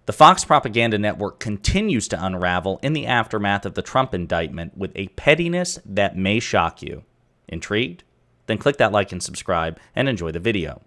The Fox propaganda network continues to unravel in the aftermath of the Trump indictment with a pettiness that may shock you. Intrigued? Then click that like and subscribe and enjoy the video.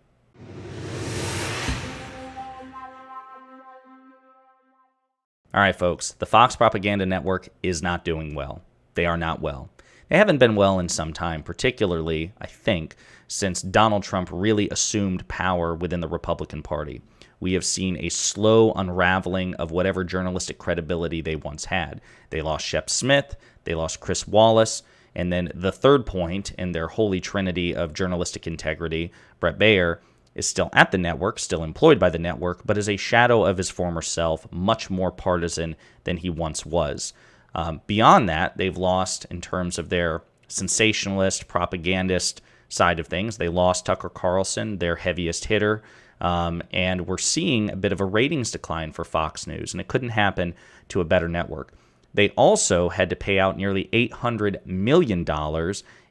All right, folks, the Fox propaganda network is not doing well. They are not well. They haven't been well in some time, particularly, I think, since Donald Trump really assumed power within the Republican Party. We have seen a slow unraveling of whatever journalistic credibility they once had. They lost Shep Smith, they lost Chris Wallace, and then the third point in their holy trinity of journalistic integrity, Bret Baier, is still at the network, still employed by the network, but is a shadow of his former self, much more partisan than he once was. Beyond that, they've lost in terms of their sensationalist, propagandist side of things. They lost Tucker Carlson, their heaviest hitter, and we're seeing a bit of a ratings decline for Fox News, and it couldn't happen to a better network. They also had to pay out nearly $800 million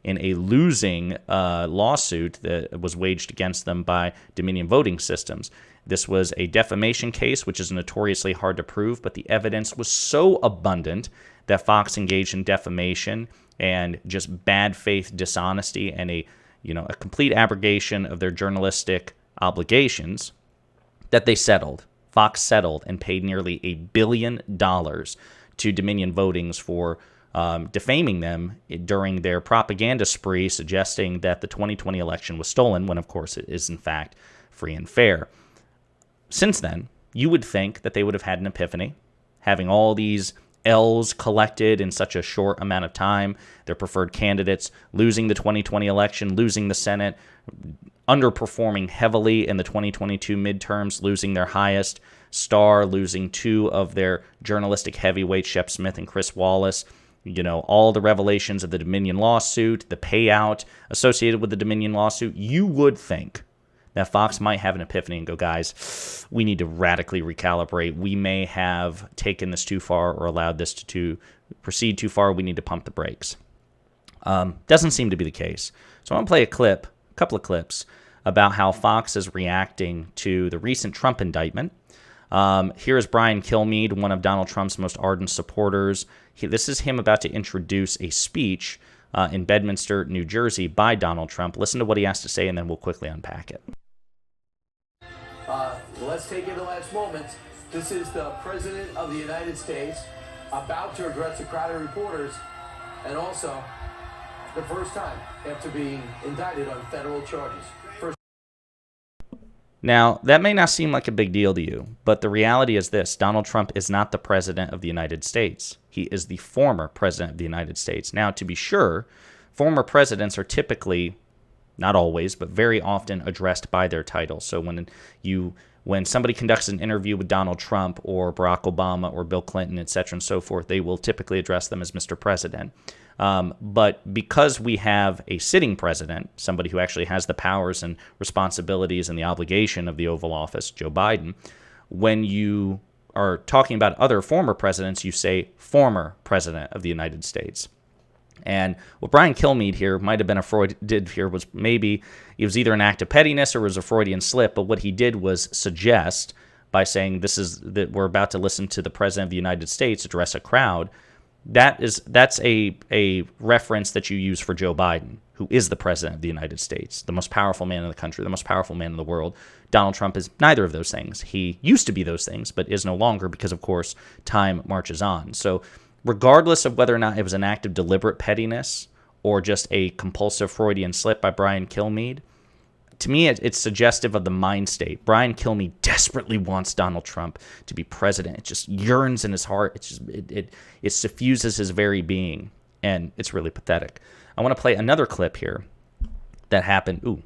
in a losing lawsuit that was waged against them by Dominion Voting Systems. This was a defamation case, which is notoriously hard to prove, but the evidence was so abundant that Fox engaged in defamation and just bad faith dishonesty and a complete abrogation of their journalistic obligations that they settled. Fox settled and paid nearly $1 billion to Dominion Votings for defaming them during their propaganda spree, suggesting that the 2020 election was stolen, when of course it is in fact free and fair. Since then, you would think that they would have had an epiphany, having all these L's collected in such a short amount of time, their preferred candidates losing the 2020 election, losing the Senate, underperforming heavily in the 2022 midterms, losing their highest star, losing two of their journalistic heavyweights, Shep Smith and Chris Wallace. All the revelations of the Dominion lawsuit, the payout associated with the Dominion lawsuit, you would think that Fox might have an epiphany and go, guys, we need to radically recalibrate. We may have taken this too far or allowed this to proceed too far. We need to pump the brakes. Doesn't seem to be the case. So I want to play a couple of clips about how Fox is reacting to the recent Trump indictment. Here is Brian Kilmeade, one of Donald Trump's most ardent supporters. This is him about to introduce a speech in Bedminster, New Jersey by Donald Trump. Listen to what he has to say, and then we'll quickly unpack it. Let's take in the last moments. This is the President of the United States about to address a crowd of reporters, and also the first time after being indicted on federal charges. Now, that may not seem like a big deal to you, but the reality is this: Donald Trump is not the President of the United States. He is the former President of the United States. Now, to be sure, former presidents are typically, not always, but very often addressed by their title. So when somebody conducts an interview with Donald Trump or Barack Obama or Bill Clinton, et cetera, and so forth, they will typically address them as Mr. President. But because we have a sitting president, somebody who actually has the powers and responsibilities and the obligation of the Oval Office, Joe Biden, when you are talking about other former presidents, you say former President of the United States. And what Brian Kilmeade here might have been did here was maybe it was either an act of pettiness or it was a Freudian slip, but what he did was suggest by saying that we're about to listen to the President of the United States address a crowd. That's a reference that you use for Joe Biden, who is the President of the United States, the most powerful man in the country, the most powerful man in the world. Donald Trump is neither of those things. He used to be those things, but is no longer because, of course, time marches on. So regardless of whether or not it was an act of deliberate pettiness or just a compulsive Freudian slip by Brian Kilmeade, to me, it's suggestive of the mind state. Brian Kilmeade desperately wants Donald Trump to be president. It just yearns in his heart. It suffuses his very being, and it's really pathetic. I want to play another clip here that happened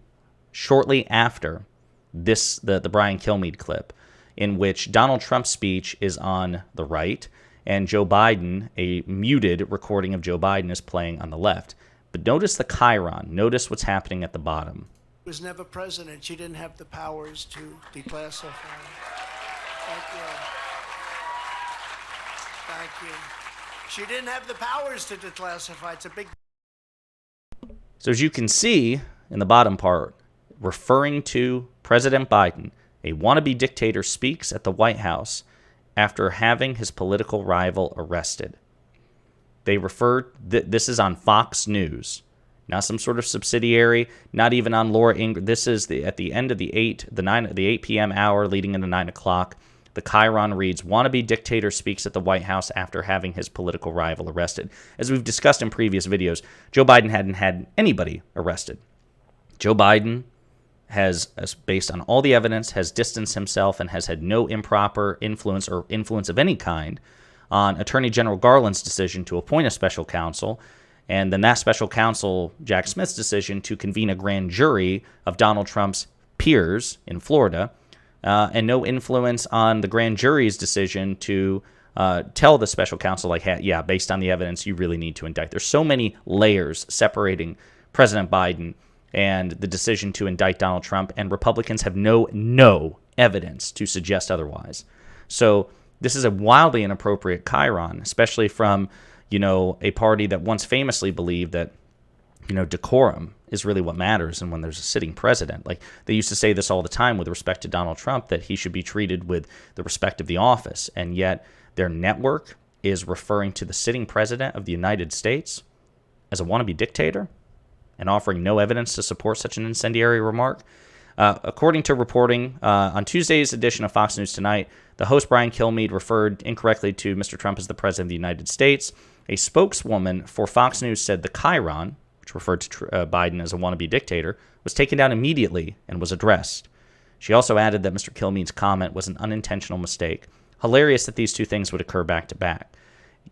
shortly after the Brian Kilmeade clip, in which Donald Trump's speech is on the right, and Joe Biden, a muted recording of Joe Biden, is playing on the left. But notice the chyron. Notice what's happening at the bottom. Was never president. She didn't have the powers to declassify. Thank you. She didn't have the powers to declassify. It's a big... So as you can see in the bottom part, referring to President Biden, a wannabe dictator speaks at the White House after having his political rival arrested. They referred, this is on Fox News, not some sort of subsidiary, not even on Laura Ingraham. This is at the end of the 8 p.m. hour leading into 9 o'clock. The Chiron reads, wannabe dictator speaks at the White House after having his political rival arrested. As we've discussed in previous videos, Joe Biden hadn't had anybody arrested. Joe Biden has, based on all the evidence, has distanced himself and has had no improper influence or influence of any kind on Attorney General Garland's decision to appoint a special counsel, and then that special counsel, Jack Smith's decision to convene a grand jury of Donald Trump's peers in Florida, and no influence on the grand jury's decision to tell the special counsel, like, hey, yeah, based on the evidence, you really need to indict. There's so many layers separating President Biden and the decision to indict Donald Trump, and Republicans have no evidence to suggest otherwise. So this is a wildly inappropriate Chiron, especially from, a party that once famously believed that, decorum is really what matters. And when there's a sitting president, like they used to say this all the time with respect to Donald Trump, that he should be treated with the respect of the office. And yet their network is referring to the sitting president of the United States as a wannabe dictator and offering no evidence to support such an incendiary remark. According to reporting on Tuesday's edition of Fox News Tonight, the host Brian Kilmeade referred incorrectly to Mr. Trump as the president of the United States. A spokeswoman for Fox News said the Chiron, which referred to Biden as a wannabe dictator, was taken down immediately and was addressed. She also added that Mr. Kilmeade's comment was an unintentional mistake. Hilarious that these two things would occur back to back.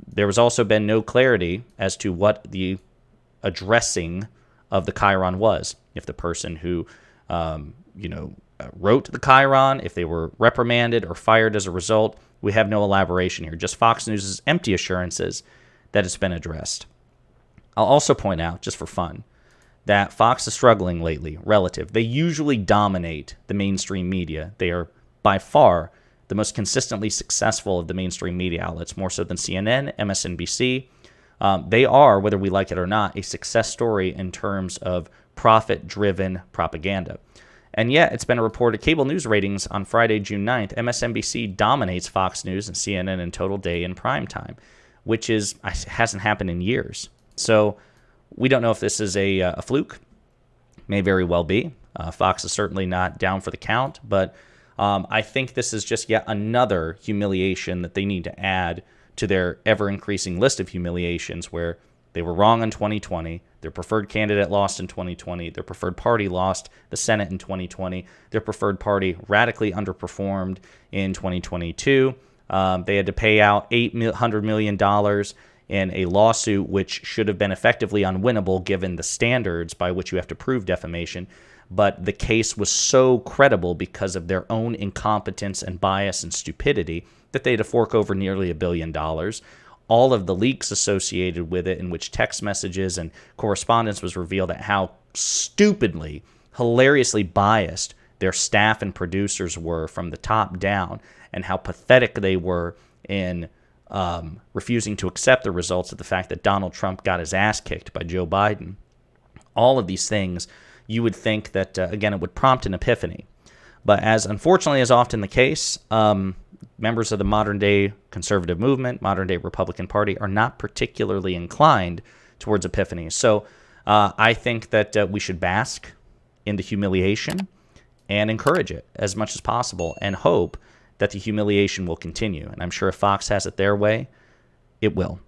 There has also been no clarity as to what the addressing of the Chiron was. If the person who, wrote the Chiron, if they were reprimanded or fired as a result, we have no elaboration here. Just Fox News' empty assurances that it's been addressed. I'll also point out, just for fun, that Fox is struggling lately, relative. They usually dominate the mainstream media. They are by far the most consistently successful of the mainstream media outlets, more so than CNN, MSNBC. They are, whether we like it or not, a success story in terms of profit-driven propaganda. And yet, it's been reported cable news ratings on Friday, June 9th, MSNBC dominates Fox News and CNN in total day in prime time, which hasn't happened in years. So we don't know if this is a fluke. May very well be. Fox is certainly not down for the count, but I think this is just yet another humiliation that they need to add to their ever-increasing list of humiliations, where they were wrong in 2020, their preferred candidate lost in 2020, their preferred party lost the Senate in 2020, their preferred party radically underperformed in 2022. They had to pay out $800 million in a lawsuit which should have been effectively unwinnable given the standards by which you have to prove defamation. But the case was so credible because of their own incompetence and bias and stupidity that they had to fork over nearly $1 billion. All of the leaks associated with it, in which text messages and correspondence was revealed at how stupidly, hilariously biased their staff and producers were from the top down, and how pathetic they were in refusing to accept the results of the fact that Donald Trump got his ass kicked by Joe Biden. All of these things, you would think that, again, it would prompt an epiphany. But as unfortunately is often the case, members of the modern-day conservative movement, modern-day Republican Party, are not particularly inclined towards epiphanies. So I think that we should bask in the humiliation and encourage it as much as possible and hope that the humiliation will continue. And I'm sure if Fox has it their way, it will.